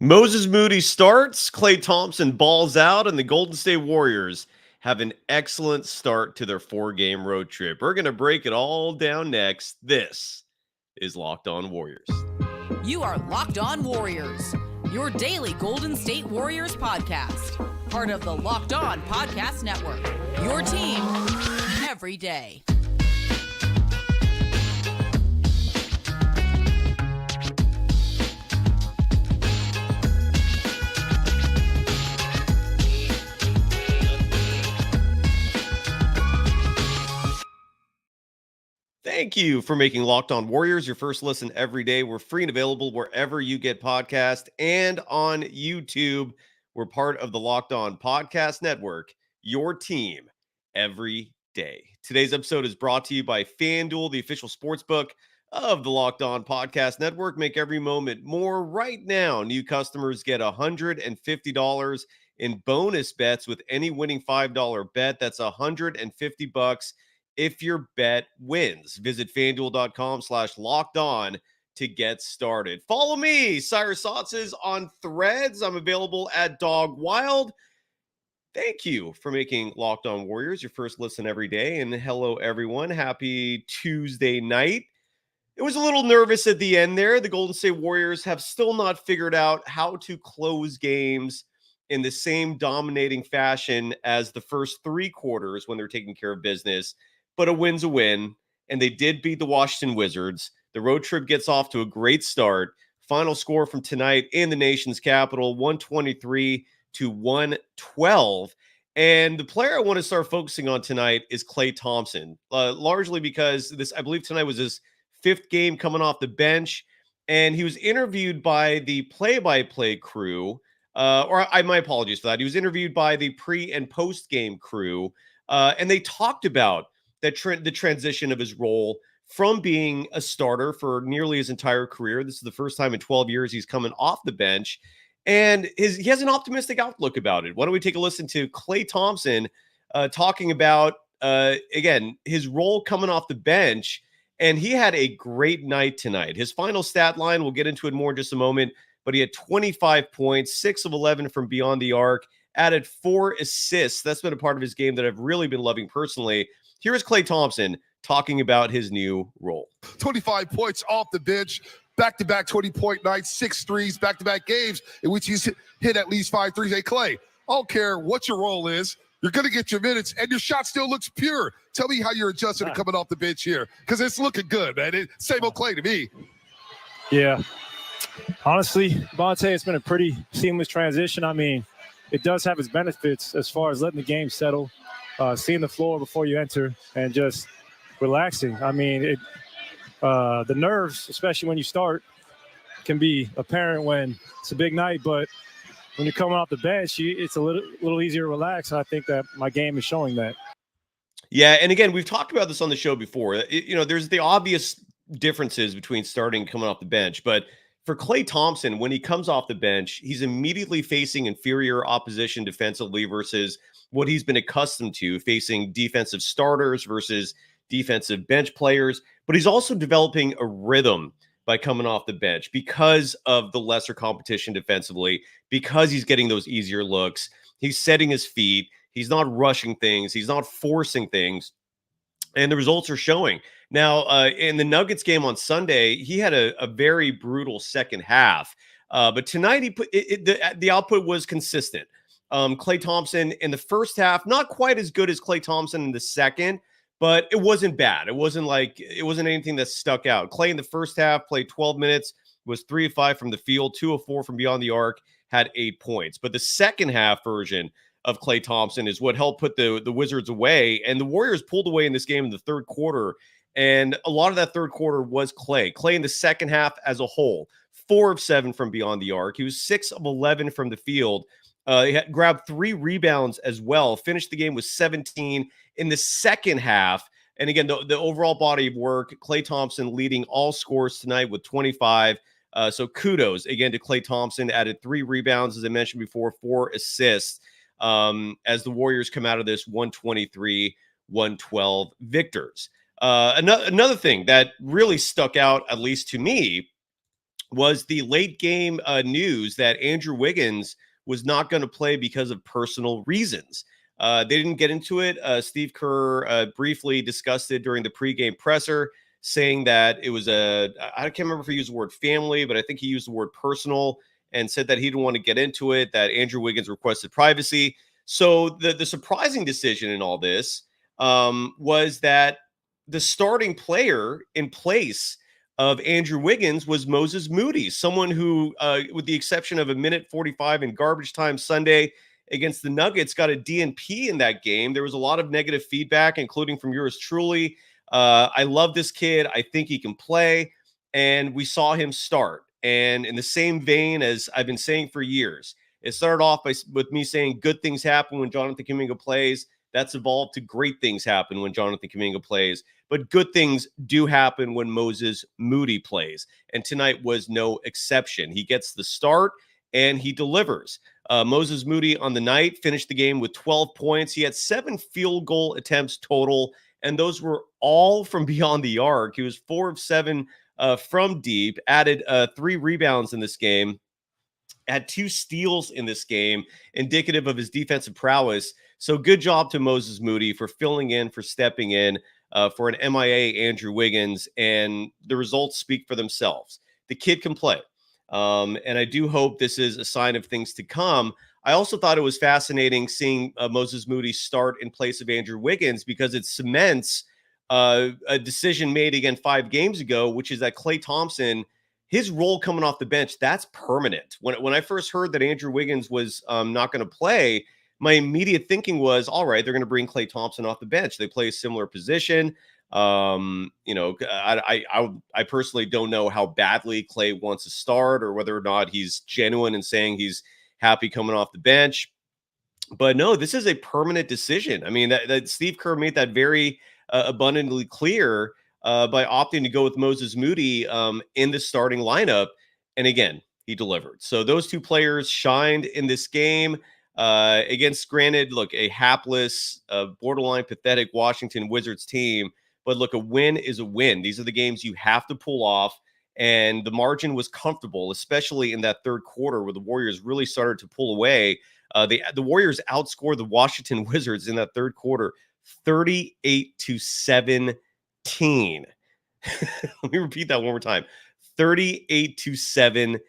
Moses Moody starts, Klay Thompson balls out, and the Golden State Warriors have an excellent start to their 4-game road trip. We're going to break it all down next. This is Locked On Warriors. You are Locked On Warriors, your daily Golden State Warriors podcast. Part of the Locked On Podcast Network, your team every day. Thank you for making Locked On Warriors your first listen every day. We're free and available wherever you get podcasts and on YouTube. We're part of the Locked On Podcast Network, your team every day. Today's episode is brought to you by FanDuel, the official sportsbook of the Locked On Podcast Network. Make every moment more. Right now, new customers get $150 in bonus bets with any winning $5 bet. That's $150 if your bet wins. Visit FanDuel.com/LockedOn to get started. Follow me, Cyrus Saatsaz, on Threads. I'm available at Dog Wild. Thank you for making Locked On Warriors your first listen every day. And hello, everyone. Happy Tuesday night. It was a little nervous at the end there. The Golden State Warriors have still not figured out how to close games in the same dominating fashion as the first three quarters when they're taking care of business. But a win's a win, and they did beat the Washington Wizards. The road trip gets off to a great start. Final score from tonight in the nation's capital, 123-112. And the player I want to start focusing on tonight is Klay Thompson, largely because I believe tonight was his fifth game coming off the bench, and he was interviewed by the play-by-play crew, my apologies for that. He was interviewed by the pre- and post-game crew, and they talked about the transition of his role from being a starter for nearly his entire career. This is the first time in 12 years he's coming off the bench, and he has an optimistic outlook about it. Why don't we take a listen to Klay Thompson talking about, again, his role coming off the bench, and he had a great night tonight. His final stat line, we'll get into it more in just a moment, but he had 25 points, 6 of 11 from beyond the arc, added 4 assists. That's been a part of his game that I've really been loving personally. Here's Klay Thompson talking about his new role. 25 points off the bench, back-to-back 20-point nights, 6 threes, back-to-back games in which he's hit at least 5 threes. Hey, Klay, I don't care what your role is. You're going to get your minutes, and your shot still looks pure. Tell me how you're adjusting to coming off the bench here, because it's looking good, man. Same old Klay to me. Yeah. Honestly, Bonte, it's been a pretty seamless transition. I mean, it does have its benefits as far as letting the game settle, seeing the floor before you enter, and just relaxing. I mean, the nerves, especially when you start, can be apparent when it's a big night. But when you're coming off the bench, it's a little easier to relax. And I think that my game is showing that. Yeah, and again, we've talked about this on the show before. There's the obvious differences between starting and coming off the bench, but for Klay Thompson, when he comes off the bench, he's immediately facing inferior opposition defensively versus what he's been accustomed to, facing defensive starters versus defensive bench players. But he's also developing a rhythm by coming off the bench because of the lesser competition defensively, because he's getting those easier looks. He's setting his feet. He's not rushing things. He's not forcing things. And the results are showing. Now, in the Nuggets game on Sunday, he had a very brutal second half. But tonight, the output was consistent. Klay Thompson in the first half, not quite as good as Klay Thompson in the second, but it wasn't bad. It wasn't anything that stuck out. Klay in the first half played 12 minutes, was 3 of 5 from the field, 2 of 4 from beyond the arc, had 8 points. But the second half version of Klay Thompson is what helped put the Wizards away. And the Warriors pulled away in this game in the third quarter. And a lot of that third quarter was Klay. Klay in the second half as a whole, 4 of 7 from beyond the arc. He was 6 of 11 from the field. He had grabbed 3 rebounds as well. Finished the game with 17 in the second half. And again, the overall body of work, Klay Thompson leading all scores tonight with 25. So kudos again to Klay Thompson. Added 3 rebounds, as I mentioned before, 4 assists as the Warriors come out of this 123-112 victors. Another thing that really stuck out, at least to me, was the late game news that Andrew Wiggins was not going to play because of personal reasons. They didn't get into it. Steve Kerr briefly discussed it during the pregame presser, saying that it was I can't remember if he used the word family, but I think he used the word personal, and said that he didn't want to get into it, that Andrew Wiggins requested privacy. So the surprising decision in all this was that the starting player in place of Andrew Wiggins was Moses Moody, someone who, with the exception of a minute 45 in garbage time Sunday against the Nuggets, got a DNP in that game. There was a lot of negative feedback, including from yours truly. I love this kid. I think he can play. And we saw him start. And in the same vein as I've been saying for years, it started off with me saying good things happen when Jonathan Kuminga plays. That's evolved to great things happen when Jonathan Kuminga plays. But good things do happen when Moses Moody plays. And tonight was no exception. He gets the start and he delivers. Moses Moody on the night finished the game with 12 points. He had 7 field goal attempts total, and those were all from beyond the arc. He was 4 of 7 from deep, added 3 rebounds in this game, had 2 steals in this game, indicative of his defensive prowess. So good job to Moses Moody for filling in, for stepping in for an MIA Andrew Wiggins, and the results speak for themselves. The kid can play, and I do hope this is a sign of things to come. I also thought it was fascinating seeing Moses Moody start in place of Andrew Wiggins, because it cements a decision made again 5 games ago, which is that Klay Thompson, his role coming off the bench, that's permanent. When I first heard that Andrew Wiggins was not going to play, my immediate thinking was, all right, they're going to bring Klay Thompson off the bench. They play a similar position. I personally don't know how badly Klay wants to start, or whether or not he's genuine in saying he's happy coming off the bench. But no, this is a permanent decision. I mean, that Steve Kerr made that very abundantly clear by opting to go with Moses Moody in the starting lineup. And again, he delivered. So those 2 players shined in this game against, granted, look, a hapless, borderline pathetic Washington Wizards team. But look, a win is a win. These are the games you have to pull off. And the margin was comfortable, especially in that third quarter where the Warriors really started to pull away. The Warriors outscored the Washington Wizards in that third quarter 38-17. Let me repeat that one more time. 38-17.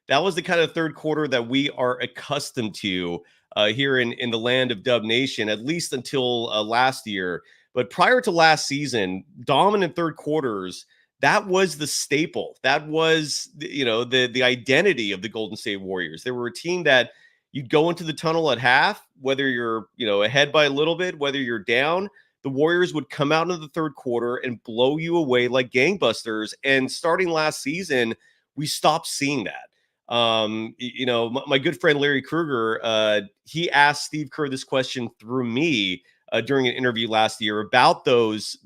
That was the kind of third quarter that we are accustomed to here in the land of Dub Nation, at least until last year. But prior to last season, dominant third quarters, that was the staple. That was, the identity of the Golden State Warriors. They were a team that you'd go into the tunnel at half, whether you're, ahead by a little bit, whether you're down, the Warriors would come out into the third quarter and blow you away like gangbusters. And starting last season, we stopped seeing that. My good friend Larry Kruger, he asked Steve Kerr this question through me during an interview last year about those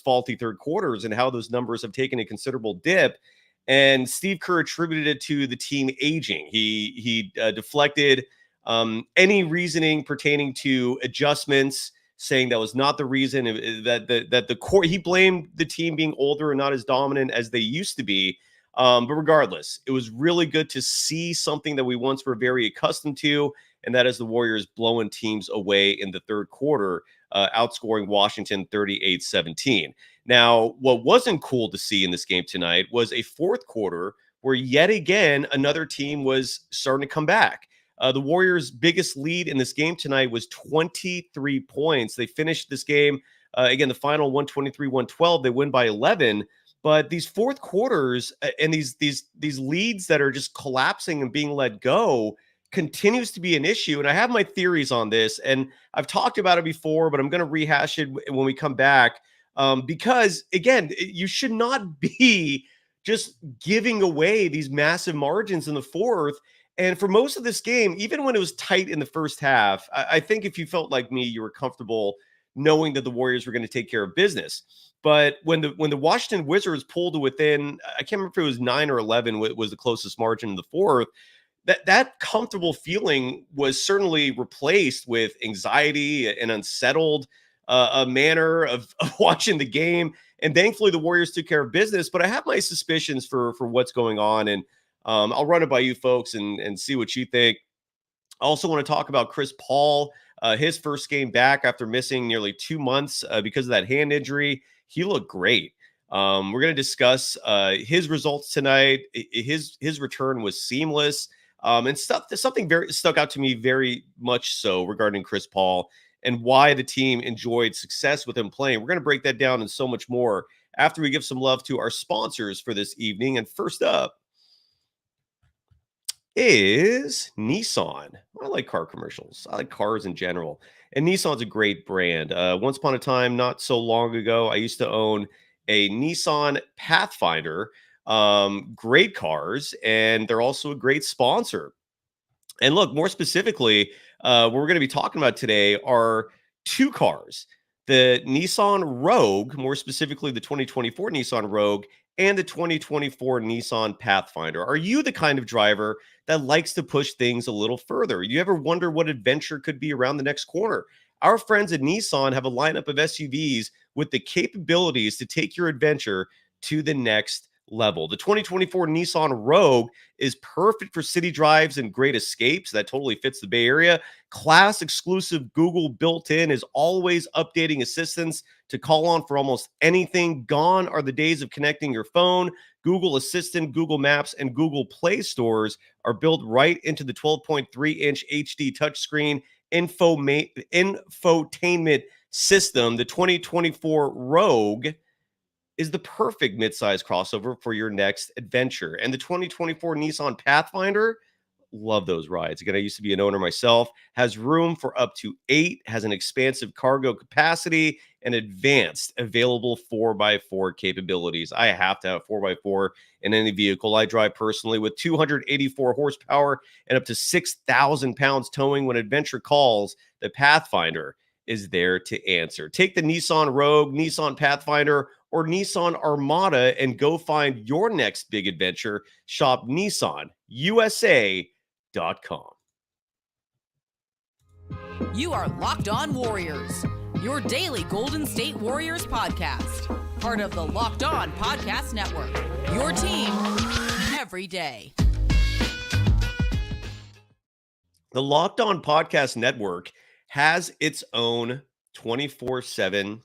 faulty third quarters and how those numbers have taken a considerable dip. And Steve Kerr attributed it to the team aging. He deflected any reasoning pertaining to adjustments, saying that was not the reason, that the core. He blamed the team being older and not as dominant as they used to be. But regardless, it was really good to see something that we once were very accustomed to, and that is the Warriors blowing teams away in the third quarter, outscoring Washington 38-17. Now, what wasn't cool to see in this game tonight was a fourth quarter where yet again another team was starting to come back. The Warriors' biggest lead in this game tonight was 23 points. They finished this game, again, the final 123-112. They win by 11. But these fourth quarters and these leads that are just collapsing and being let go continues to be an issue. And I have my theories on this, and I've talked about it before, but I'm going to rehash it when we come back. Because, again, you should not be just giving away these massive margins in the fourth. And for most of this game, even when it was tight in the first half, I think if you felt like me, you were comfortable knowing that the Warriors were going to take care of business. But when the Washington Wizards pulled to within, I can't remember if it was 9 or 11 was the closest margin in the fourth, that comfortable feeling was certainly replaced with anxiety and unsettled a manner of watching the game. And thankfully, the Warriors took care of business. But I have my suspicions for what's going on. And I'll run it by you folks and see what you think. I also want to talk about Chris Paul, his first game back after missing nearly 2 months because of that hand injury. He looked great. We're going to discuss his results tonight. His return was seamless. And something very stuck out to me very much so regarding Chris Paul and why the team enjoyed success with him playing. We're going to break that down and so much more after we give some love to our sponsors for this evening. And first up is Nissan. I like car commercials. I like cars in general. And Nissan's a great brand. Once upon a time, not so long ago, I used to own a Nissan Pathfinder. Great cars, and they're also a great sponsor. And look, more specifically, what we're going to be talking about today are two cars. The Nissan Rogue, more specifically the 2024 Nissan Rogue, and the 2024 Nissan Pathfinder. Are you the kind of driver that likes to push things a little further? You ever wonder what adventure could be around the next corner? Our friends at Nissan have a lineup of SUVs with the capabilities to take your adventure to the next level. The 2024 Nissan Rogue is perfect for city drives and great escapes. That totally fits the Bay Area. Class exclusive Google built-in is always updating assistance to call on for almost anything. Gone are the days of connecting your phone. Google Assistant, Google Maps, and Google Play stores are built right into the 12.3-inch HD touchscreen infotainment system. The 2024 Rogue is the perfect midsize crossover for your next adventure. And the 2024 Nissan Pathfinder, love those rides. Again, I used to be an owner myself, has room for up to 8, has an expansive cargo capacity, and advanced available 4x4 capabilities. I have to have 4x4 in any vehicle I drive personally, with 284 horsepower and up to 6,000 pounds towing. When adventure calls, the Pathfinder is there to answer. Take the Nissan Rogue, Nissan Pathfinder, or Nissan Armada and go find your next big adventure. Shop NissanUSA.com. You are Locked On Warriors, your daily Golden State Warriors podcast. Part of the Locked On Podcast Network, your team every day. The Locked On Podcast Network has its own 24/7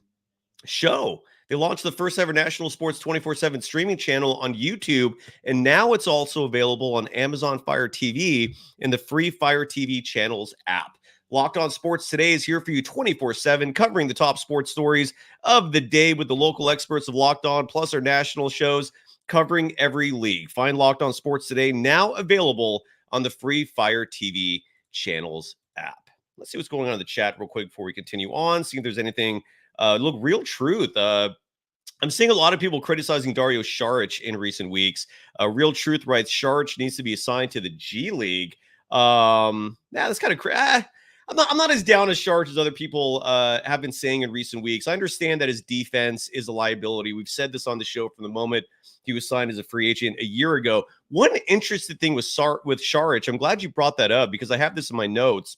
show. They launched the first ever national sports 24/7 streaming channel on YouTube, and now it's also available on Amazon Fire TV in the free Fire TV channels app. Locked On Sports Today is here for you 24/7, covering the top sports stories of the day with the local experts of Locked On, plus our national shows covering every league. Find Locked On Sports Today now available on the free Fire TV channels app. Let's see what's going on in the chat real quick before we continue on, see if there's anything. Look, Real Truth. I'm seeing a lot of people criticizing Dario Saric in recent weeks. Real Truth writes, Saric needs to be assigned to the G League. That's kind of I'm not as down as Saric as other people have been saying in recent weeks. I understand that his defense is a liability. We've said this on the show from the moment he was signed as a free agent a year ago. One interesting thing with Saric, I'm glad you brought that up because I have this in my notes,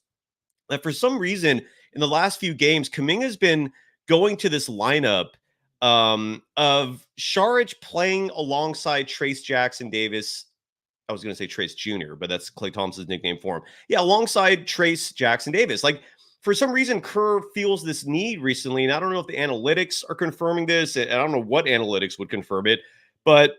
that for some reason in the last few games, Kuminga's been going to this lineup of Saric playing alongside Trace Jackson Davis. I was going to say Trace Jr., but that's Klay Thompson's nickname for him. Yeah, alongside Trace Jackson Davis. Like, for some reason, Kerr feels this need recently, and I don't know if the analytics are confirming this, and I don't know what analytics would confirm it, but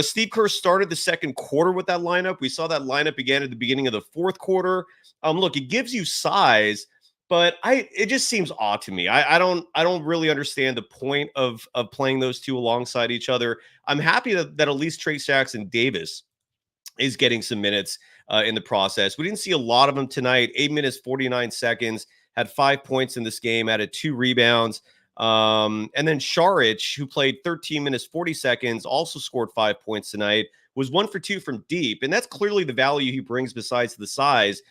Steve Kerr started the second quarter with that lineup. We saw that lineup again at the beginning of the fourth quarter. Look, it gives you size, but it just seems odd to me. I don't really understand the point of playing those two alongside each other. I'm happy that at least Trace Jackson Davis is getting some minutes in the process. We didn't see a lot of them tonight. 8 minutes, 49 seconds, had 5 points in this game, added 2 rebounds. And then Saric, who played 13 minutes, 40 seconds, also scored 5 points tonight, was 1 for 2 from deep. And that's clearly the value he brings besides the size.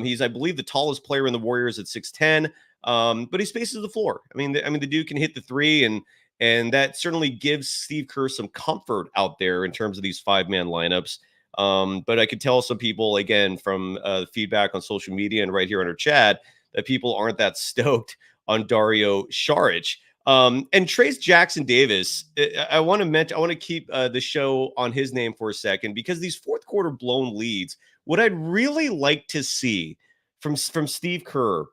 He's, I believe, the tallest player in the Warriors at 6'10", but he spaces the floor. I mean, the dude can hit the three, and that certainly gives Steve Kerr some comfort out there in terms of these 5-man lineups. But I could tell some people, again, from feedback on social media and right here in our chat, that people aren't that stoked on Dario Saric. And Trace Jackson Davis, I want to keep the show on his name for a second, because these fourth quarter blown leads, what I'd really like to see from Steve Kerr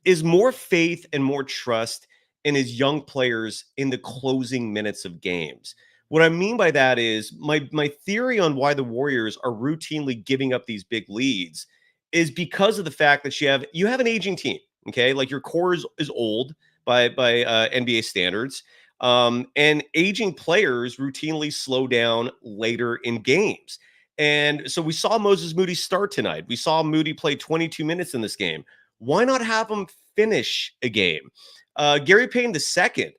is more faith and more trust in his young players in the closing minutes of games. What I mean by that is my theory on why the Warriors are routinely giving up these big leads is because of the fact that you have an aging team. Okay, like your core is old by NBA standards, and aging players routinely slow down later in games. And so we saw Moses Moody start tonight. We saw Moody play 22 minutes in this game. Why not have him finish a game? Gary Payton II,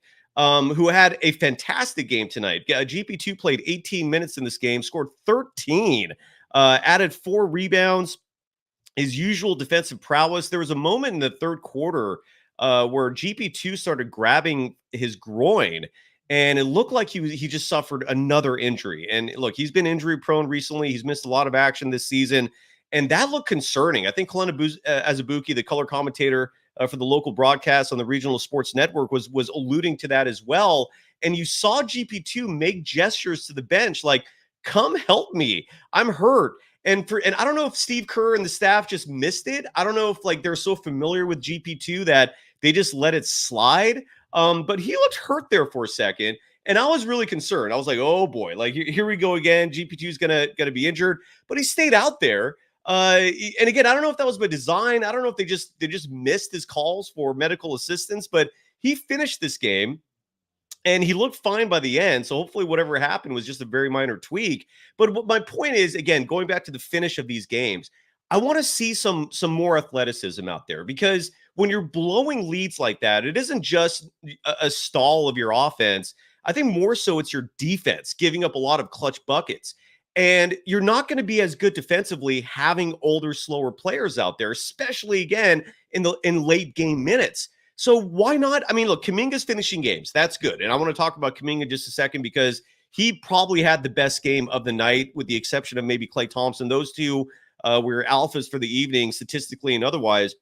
who had a fantastic game tonight. GP2 played 18 minutes in this game, scored 13, added 4 rebounds, his usual defensive prowess. There was a moment in the third quarter where GP2 started grabbing his groin, and it looked like he just suffered another injury. And look, he's been injury prone recently. He's missed a lot of action this season, and that looked concerning. I think Kalena Azubuike, the color commentator for the local broadcast on the regional sports network, was alluding to that as well. And you saw GP2 make gestures to the bench like, come help me, I'm hurt. And I don't know if Steve Kerr and the staff just missed it. I don't know if like they're so familiar with GP2 that they just let it slide. But he looked hurt there for a second, and I was really concerned. I was like, oh boy, like here we go again. GP2 is gonna be injured, but he stayed out there. And again, I don't know if that was by design. I don't know if they just missed his calls for medical assistance, but he finished this game and he looked fine by the end. So hopefully whatever happened was just a very minor tweak. But what my point is, again, going back to the finish of these games, I want to see some more athleticism out there, because when you're blowing leads like that, it isn't just a stall of your offense. I think more so it's your defense giving up a lot of clutch buckets. And you're not going to be as good defensively having older, slower players out there, especially again in late game minutes. So why not? I mean, look, Kuminga's finishing games. That's good. And I want to talk about Kuminga in just a second, because he probably had the best game of the night, with the exception of maybe Klay Thompson. Those two were alphas for the evening, statistically and otherwise.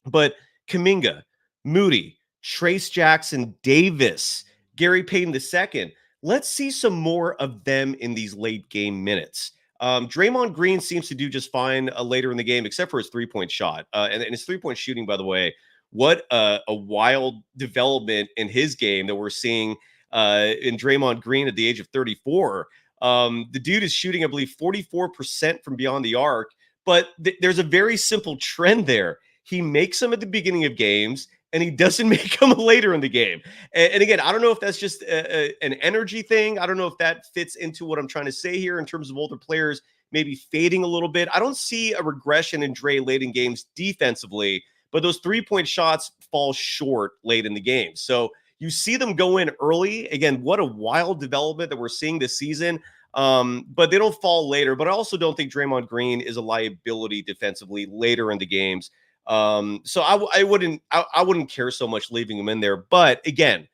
But Kuminga, Moody, Trace Jackson Davis, Gary Payton II, let's see some more of them in these late game minutes. Draymond Green seems to do just fine later in the game, except for his three-point shot. And his three-point shooting, by the way, what a wild development in his game that we're seeing in Draymond Green at the age of 34. The dude is shooting, I believe, 44% from beyond the arc, but there's a very simple trend there. He makes them at the beginning of games, and he doesn't make them later in the game. And again, I don't know if that's just an energy thing. I don't know if that fits into what I'm trying to say here in terms of older players maybe fading a little bit. I don't see a regression in Dre late in games defensively, but those three-point shots fall short late in the game. So you see them go in early. Again, what a wild development that we're seeing this season. But they don't fall later. But I also don't think Draymond Green is a liability defensively later in the games. So I wouldn't care so much leaving him in there. But again,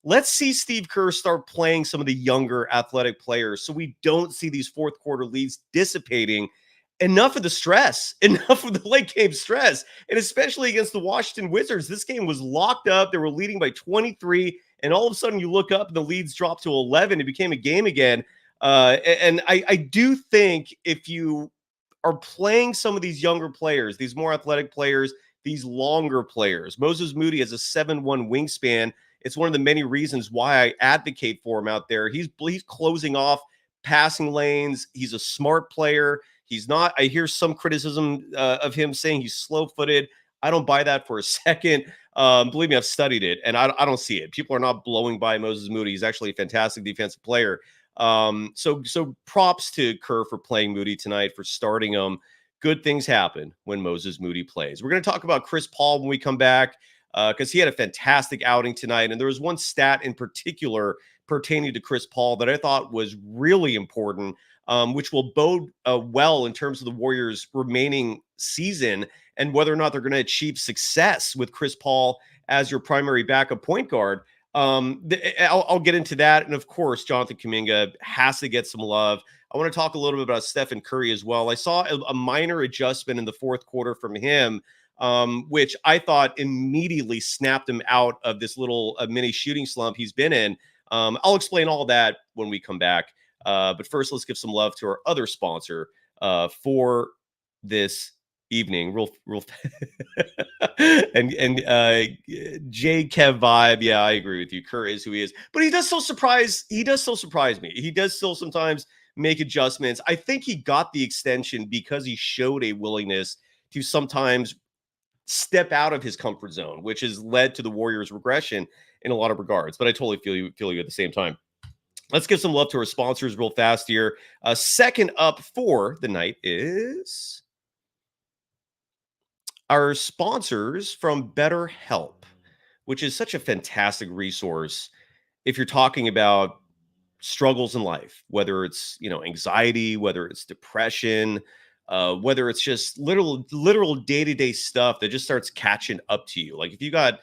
let's see Steve Kerr start playing some of the younger athletic players, so we don't see these fourth quarter leads dissipating. Enough of the stress, enough of the late game stress, and especially against the Washington Wizards. This game was locked up. They were leading by 23, and all of a sudden you look up and the leads dropped to 11. It became a game again. And I do think if you are playing some of these younger players, these more athletic players, these longer players, Moses Moody has a 7'1" wingspan. It's one of the many reasons why I advocate for him out there. He's closing off passing lanes. He's a smart player. He's not, I hear some criticism of him saying he's slow-footed. I don't buy that for a second. Believe me, I've studied it, and I don't see it. People are not blowing by Moses Moody. He's actually a fantastic defensive player. So props to Kerr for playing Moody tonight, for starting him. Good things happen when Moses Moody plays. We're going to talk about Chris Paul when we come back, because he had a fantastic outing tonight. And there was one stat in particular pertaining to Chris Paul that I thought was really important, which will bode well in terms of the Warriors' remaining season and whether or not they're going to achieve success with Chris Paul as your primary backup point guard. I'll get into that. And of course, Jonathan Kuminga has to get some love. I want to talk a little bit about Stephen Curry as well. I saw a minor adjustment in the fourth quarter from him. which I thought immediately snapped him out of this little mini shooting slump he's been in. I'll explain all that when we come back. But first, let's give some love to our other sponsor for this evening. Real and J Kev vibe. Yeah, I agree with you. Kerr is who he is, but he does still surprise me. He does still sometimes make adjustments. I think he got the extension because he showed a willingness to sometimes step out of his comfort zone, which has led to the Warriors' regression in a lot of regards. But I totally feel you at the same time. Let's give some love to our sponsors real fast here. Second up for the night is our sponsors from BetterHelp, which is such a fantastic resource if you're talking about struggles in life, whether it's, anxiety, whether it's depression, whether it's just literal day-to-day stuff that just starts catching up to you. Like if you've got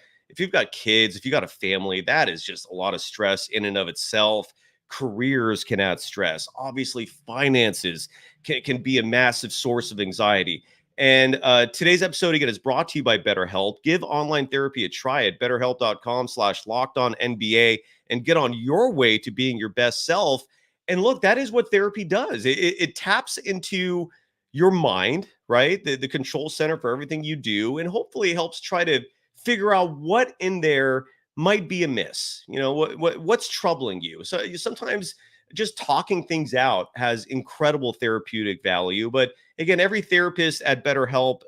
kids, if you got a family, that is just a lot of stress in and of itself. Careers can add stress. Obviously, finances can be a massive source of anxiety. And today's episode, again, is brought to you by BetterHelp. Give online therapy a try at betterhelp.com/lockedonnba and get on your way to being your best self. And look, that is what therapy does. It taps into your mind, right? The control center for everything you do, and hopefully helps try to figure out what in there might be amiss. What's troubling you. So sometimes just talking things out has incredible therapeutic value. But again, every therapist at BetterHelp,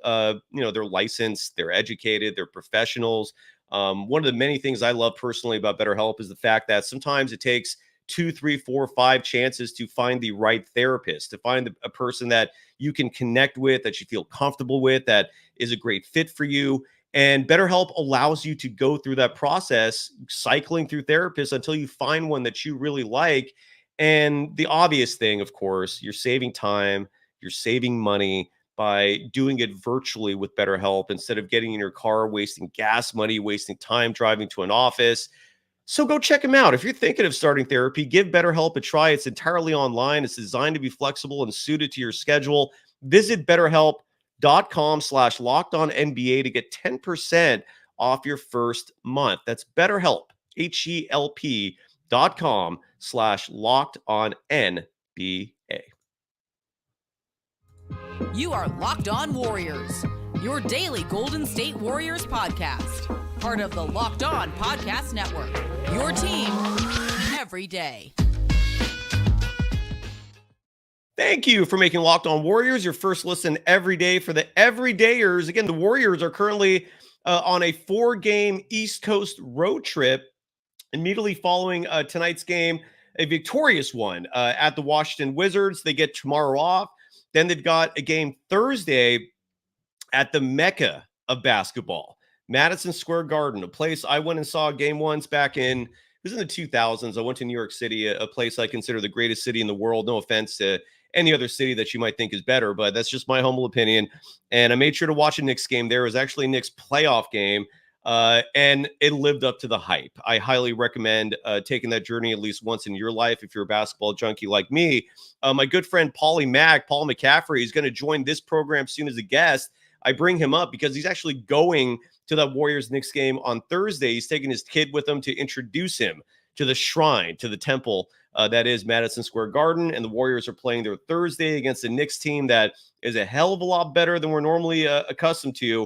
they're licensed, they're educated, they're professionals. One of the many things I love personally about BetterHelp is the fact that sometimes it takes 2, 3, 4, 5 chances to find the right therapist, to find a person that you can connect with, that you feel comfortable with, that is a great fit for you. And BetterHelp allows you to go through that process, cycling through therapists until you find one that you really like. And the obvious thing, of course, you're saving time, you're saving money by doing it virtually with BetterHelp instead of getting in your car, wasting gas money, wasting time driving to an office. So go check them out. If you're thinking of starting therapy, give BetterHelp a try. It's entirely online. It's designed to be flexible and suited to your schedule. Visit BetterHelp.com/LockedOnNBA to get 10% off your first month. That's BetterHelp, HELP.com/LockedOnNBA. You are Locked On Warriors, your daily Golden State Warriors podcast. Part of the Locked On Podcast Network, your team every day. Thank you for making Locked On Warriors your first listen every day for the everydayers. Again, the Warriors are currently on a 4-game East Coast road trip, immediately following tonight's game, a victorious one at the Washington Wizards. They get tomorrow off. Then they've got a game Thursday at the Mecca of basketball, Madison Square Garden, a place I went and saw game once back in, it was in the 2000s. I went to New York City, a place I consider the greatest city in the world. No offense to any other city that you might think is better, but that's just my humble opinion. And I made sure to watch a Knicks game there. It was actually a Knicks playoff game, and it lived up to the hype. I highly recommend taking that journey at least once in your life if you're a basketball junkie like me. My good friend Paul McCaffrey, is going to join this program soon as a guest. I bring him up because he's actually going to that Warriors-Knicks game on Thursday. He's taking his kid with him to introduce him to the shrine, to the temple that is Madison Square Garden. And the Warriors are playing their Thursday against a Knicks team that is a hell of a lot better than we're normally accustomed to.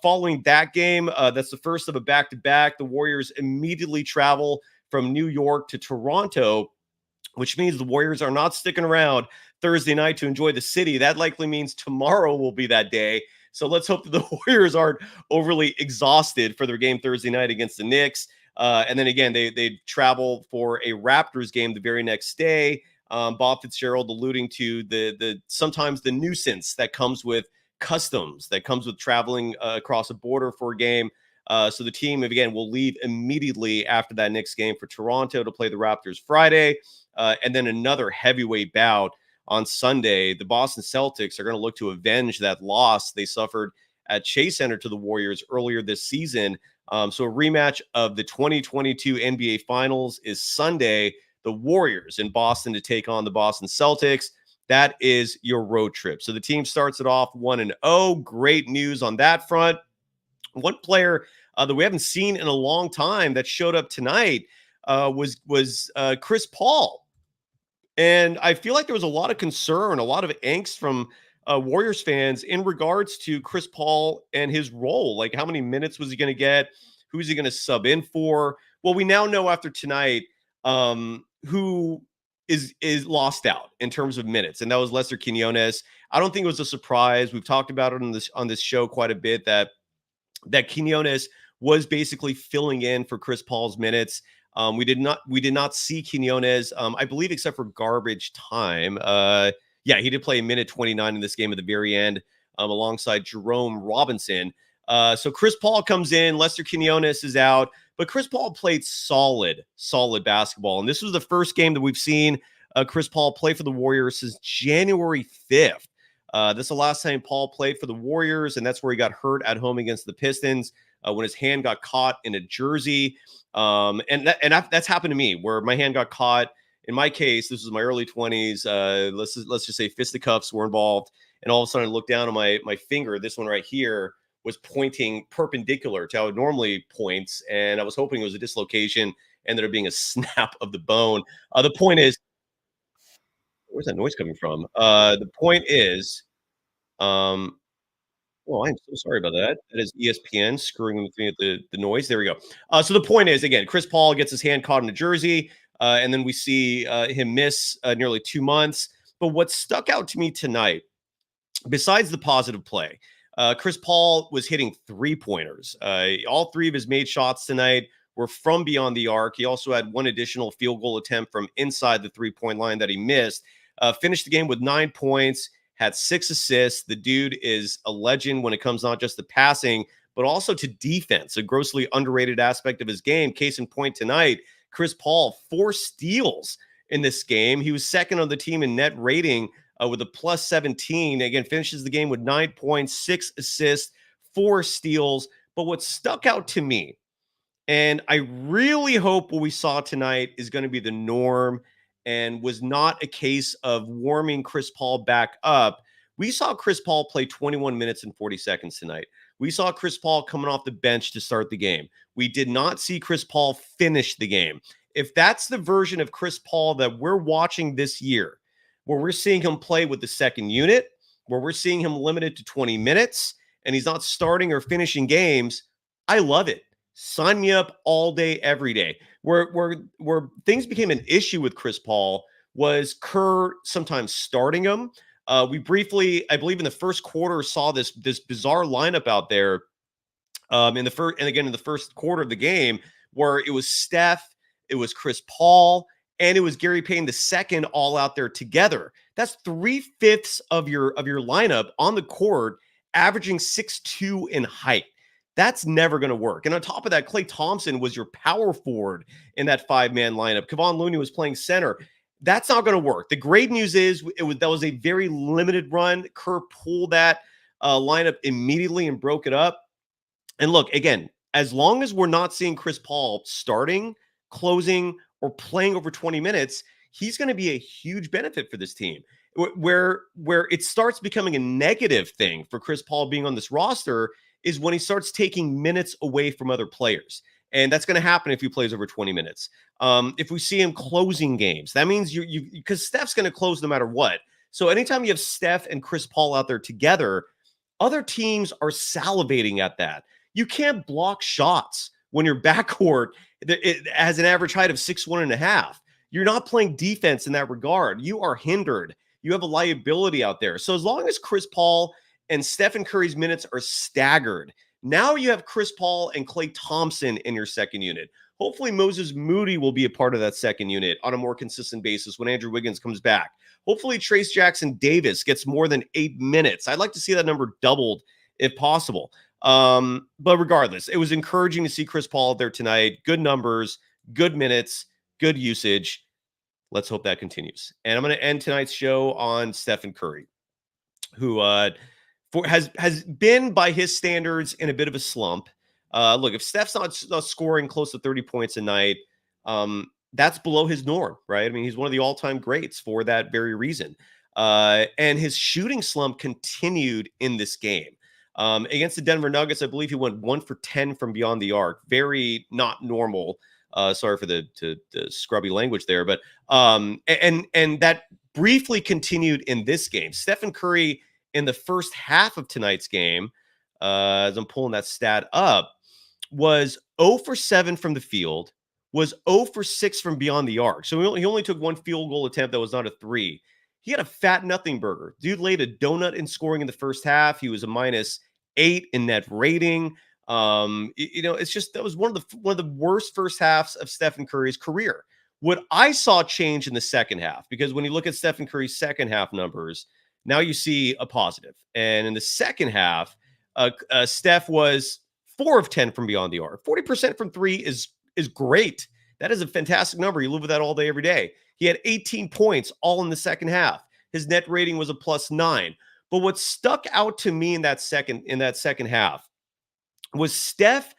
Following that game, that's the first of a back-to-back. The Warriors immediately travel from New York to Toronto, which means the Warriors are not sticking around Thursday night to enjoy the city. That likely means tomorrow will be that day. So let's hope that the Warriors aren't overly exhausted for their game Thursday night against the Knicks. And then again, they travel for a Raptors game the very next day. Bob Fitzgerald alluding to the sometimes the nuisance that comes with customs, that comes with traveling across a border for a game. So the team, again, will leave immediately after that Knicks game for Toronto to play the Raptors Friday. And then another heavyweight bout on Sunday. The Boston Celtics are going to look to avenge that loss they suffered at Chase Center to the Warriors earlier this season. So a rematch of the 2022 NBA Finals is Sunday. The Warriors in Boston to take on the Boston Celtics. That is your road trip. So the team starts it off 1-0. Great news on that front. One player that we haven't seen in a long time that showed up tonight was Chris Paul. And I feel like there was a lot of concern, a lot of angst from Warriors fans in regards to Chris Paul and his role. Like, how many minutes was he going to get? Who's he going to sub in for? Well, we now know after tonight who is lost out in terms of minutes, and that was Lester Quinones. I don't think it was a surprise. We've talked about it on this show quite a bit that Quinones was basically filling in for Chris Paul's minutes. We did not see Quinones, I believe, except for garbage time. He did play a minute 29 in this game at the very end, alongside Jerome Robinson. So Chris Paul comes in, Lester Quinones is out, but Chris Paul played solid basketball. And this was the first game that we've seen Chris Paul play for the Warriors since January 5th. This is the last time Paul played for the Warriors, and that's where he got hurt at home against the Pistons when his hand got caught in a jersey. That's happened to me, where my hand got caught. In my case, this was my early 20s. Let's just say fisticuffs were involved, and all of a sudden I looked down on my finger. This one right here was pointing perpendicular to how it normally points, and I was hoping it was a dislocation, ended up being a snap of the bone. The point is, where's that noise coming from? The point is, I'm so sorry about that. That is ESPN screwing with me at the noise. There we go. So the point is, again, Chris Paul gets his hand caught in a jersey, and then we see him miss nearly 2 months. But what stuck out to me tonight, besides the positive play, Chris Paul was hitting three-pointers. All three of his made shots tonight were from beyond the arc. He also had one additional field goal attempt from inside the three-point line that he missed. Finished the game with 9 points, had 6 assists. The dude is a legend when it comes not just to passing, but also to defense, a grossly underrated aspect of his game. Case in point tonight, Chris Paul, 4 steals in this game. He was second on the team in net rating with a plus 17. Again, finishes the game with 9 points, 6 assists, 4 steals. But what stuck out to me, and I really hope what we saw tonight is going to be the norm and was not a case of warming Chris Paul back up. We saw Chris Paul play 21 minutes and 40 seconds tonight. We saw Chris Paul coming off the bench to start the game. We did not see Chris Paul finish the game. If that's the version of Chris Paul that we're watching this year, where we're seeing him play with the second unit, where we're seeing him limited to 20 minutes, and he's not starting or finishing games, I love it. Sign me up all day, every day. Where things became an issue with Chris Paul was Kerr sometimes starting him. We briefly, I believe in the first quarter, saw this bizarre lineup out there in the first quarter of the game, where it was Steph, it was Chris Paul, and it was Gary Payton II all out there together. That's 3/5 of your lineup on the court, averaging 6'2" in height. That's never going to work. And on top of that, Klay Thompson was your power forward in that 5-man lineup. Kevon Looney was playing center. That's not going to work. The great news is that was a very limited run. Kerr pulled that lineup immediately and broke it up. And look, again, as long as we're not seeing Chris Paul starting, closing, or playing over 20 minutes, he's going to be a huge benefit for this team. Where it starts becoming a negative thing for Chris Paul being on this roster is when he starts taking minutes away from other players. And that's going to happen if he plays over 20 minutes. If we see him closing games, that means because Steph's going to close no matter what. So anytime you have Steph and Chris Paul out there together, other teams are salivating at that. You can't block shots when your backcourt has an average height of 6'1.5". You're not playing defense in that regard. You are hindered. You have a liability out there. So as long as Chris Paul and Stephen Curry's minutes are staggered, now you have Chris Paul and Klay Thompson in your second unit. Hopefully Moses Moody will be a part of that second unit on a more consistent basis when Andrew Wiggins comes back. Hopefully Trace Jackson Davis gets more than 8 minutes. I'd like to see that number doubled if possible. But regardless, it was encouraging to see Chris Paul there tonight. Good numbers, good minutes, good usage. Let's hope that continues. And I'm going to end tonight's show on Stephen Curry, who has been, by his standards, in a bit of a slump. Look, if Steph's not scoring close to 30 points a night, that's below his norm, right? I mean, he's one of the all-time greats for that very reason. And his shooting slump continued in this game. Against the Denver Nuggets, I believe he went 1 for 10 from beyond the arc. Very not normal. Sorry for the scrubby language there, but and that briefly continued in this game. Stephen Curry in the first half of tonight's game, as I'm pulling that stat up, was 0 for 7 from the field, was 0 for 6 from beyond the arc. So he only took one field goal attempt that was not a three. He had a fat nothing burger. Dude laid a donut in scoring in the first half. He was a -8 in net rating. It's just that was one of the worst first halves of Stephen Curry's career. What I saw change in the second half, because when you look at Stephen Curry's second half numbers, now you see a positive. And in the second half, Steph was 4 of 10 from beyond the arc. 40% from three is great. That is a fantastic number. You live with that all day, every day. He had 18 points all in the second half. His net rating was a +9. But what stuck out to me in that second half was Steph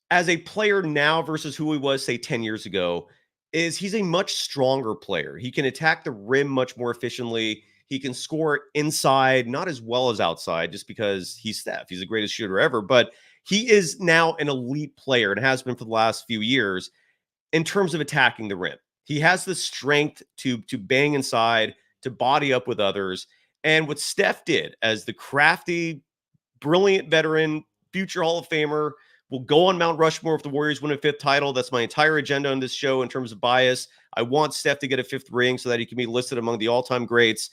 as a player now versus who he was, say, 10 years ago, is he's a much stronger player. He can attack the rim much more efficiently. He can score inside, not as well as outside, just because he's Steph. He's the greatest shooter ever, but he is now an elite player and has been for the last few years in terms of attacking the rim. He has the strength to bang inside, to body up with others. And what Steph did as the crafty, brilliant veteran, future Hall of Famer, will go on Mount Rushmore if the Warriors win a 5th title. That's my entire agenda on this show in terms of bias. I want Steph to get a 5th ring so that he can be listed among the all-time greats.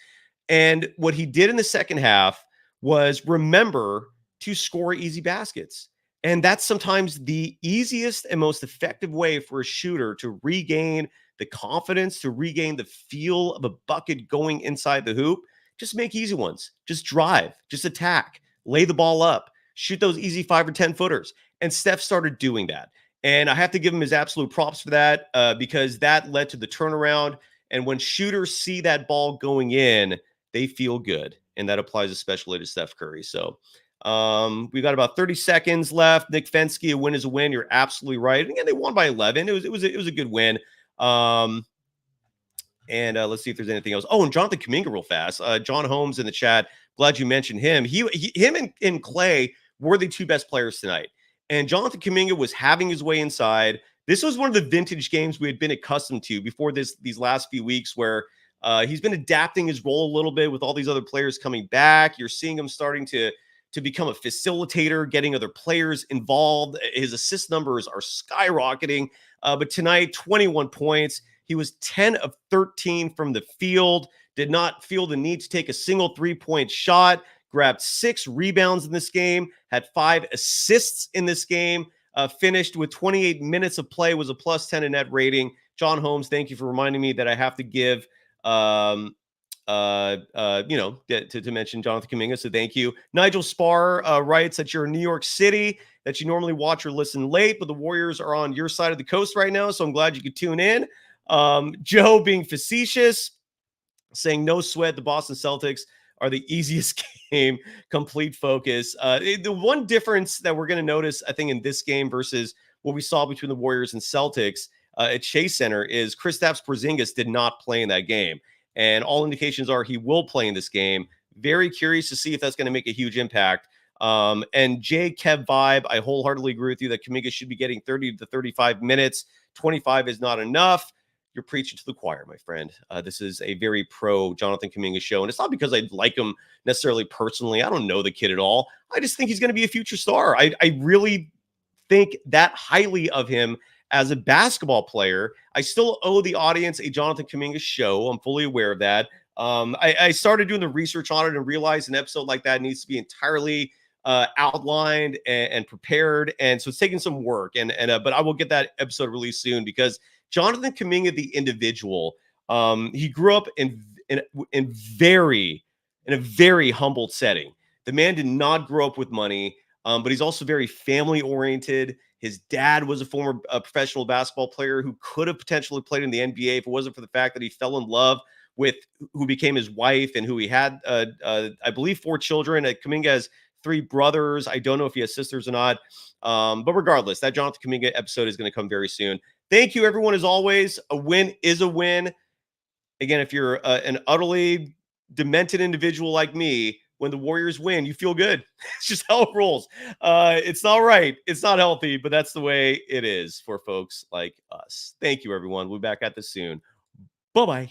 And what he did in the second half was remember to score easy baskets. And that's sometimes the easiest and most effective way for a shooter to regain the confidence, to regain the feel of a bucket going inside the hoop. Just make easy ones. Just drive. Just attack. Lay the ball up. Shoot those easy 5 or 10 footers. And Steph started doing that. And I have to give him his absolute props for that because that led to the turnaround. And when shooters see that ball going in, they feel good. And that applies especially to Steph Curry. So we've got about 30 seconds left. Nick Fensky, a win is a win. You're absolutely right. And again, they won by 11. It was a good win. And let's see if there's anything else. Oh, and Jonathan Kuminga real fast. John Holmes in the chat. Glad you mentioned him. Him and Klay were the two best players tonight. And Jonathan Kuminga was having his way inside. This was one of the vintage games we had been accustomed to before these last few weeks where he's been adapting his role a little bit with all these other players coming back. You're seeing him starting to become a facilitator, getting other players involved. His assist numbers are skyrocketing. But tonight, 21 points. He was 10 of 13 from the field, did not feel the need to take a single 3-point shot, grabbed 6 rebounds in this game, had 5 assists in this game, finished with 28 minutes of play, was a +10 in net rating. John Holmes, thank you for reminding me that I have to give, to mention Jonathan Kuminga, so thank you. Nigel Spar writes that you're in New York City, that you normally watch or listen late, but the Warriors are on your side of the coast right now, so I'm glad you could tune in. Joe being facetious, saying no sweat, the Boston Celtics are the easiest game, complete focus. The one difference that we're going to notice, I think, in this game versus what we saw between the Warriors and Celtics at Chase Center is Kristaps Porzingis did not play in that game. And all indications are he will play in this game. Very curious to see if that's going to make a huge impact. And Jay Kev Vibe, I wholeheartedly agree with you that Kuminga should be getting 30 to 35 minutes. 25 is not enough. You're preaching to the choir, my friend. This is a very pro Jonathan Kuminga show. And it's not because I like him necessarily personally. I don't know the kid at all. I just think he's going to be a future star. I really think that highly of him as a basketball player. I still owe the audience a Jonathan Kuminga show. I'm fully aware of that. I started doing the research on it and realized an episode like that needs to be entirely outlined and prepared. And so it's taking some work. But I will get that episode released soon because Jonathan Kuminga, the individual, he grew up in a very humbled setting. The man did not grow up with money, but he's also very family oriented. His dad was a former professional basketball player who could have potentially played in the NBA if it wasn't for the fact that he fell in love with who became his wife and who he had, I believe, 4 children. Kuminga has 3 brothers. I don't know if he has sisters or not. But regardless, that Jonathan Kuminga episode is going to come very soon. Thank you, everyone, as always. A win is a win. Again, if you're an utterly demented individual like me, when the Warriors win, you feel good. It's just how it rolls. It's not right. It's not healthy, but that's the way it is for folks like us. Thank you, everyone. We'll be back at this soon. Bye-bye.